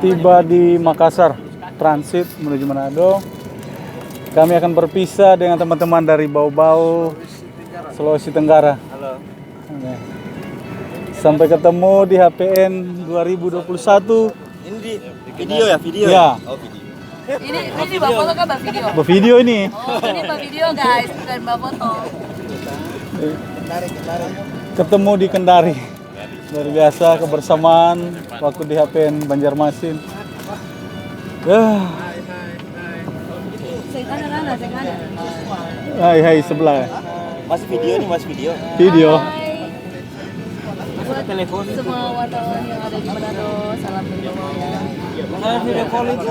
Tiba di Makassar, transit menuju Manado. Kami akan berpisah dengan teman-teman dari Bau-Bau, Sulawesi Tenggara. Halo. Sampai ketemu di HPN 2021. Ini di video ya, video Ya. Oh, video. Ini mbak foto kan mbak video? Bervideo ini. Oh ini mbak video guys, bukan mbak foto. Ketemu di Kendari. Luar biasa kebersamaan waktu di HPN Banjarmasin. Ya, Saya kanan, saya kanan. hai sebelah. Masih video nih, masih video. Video. Hai. Buat Telepon. semua wartawan yang ada di Manado, salam berdoa ya. Saya video call itu.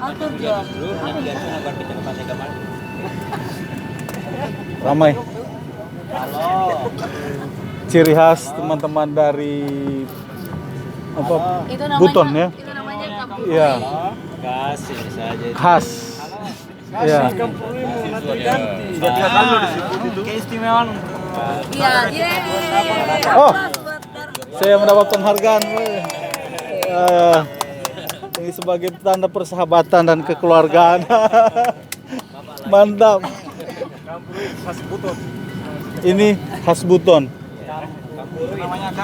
Atur dong. Ramai. Halo. Ciri khas teman-teman dari apa? Itu namanya, Buton ya. Itu namanya kampung. Iya, Kasih saja. khas. Iya. Keistimewaan. Iya, yeay. Oh. Aplaus buat Saya mendapat penghargaan. Ini sebagai tanda persahabatan dan kekeluargaan. Mantap. Ini khas Buton.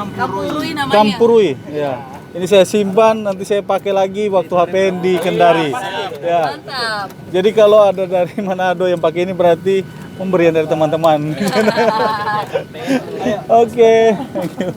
Kampurui namanya. Campurui. Ya. Ini saya simpan, nanti saya pakai lagi waktu HPN di Kendari. Ya. Mantap. Jadi kalau ada dari Manado yang pakai ini berarti pemberian dari teman-teman. Oke. Thank you.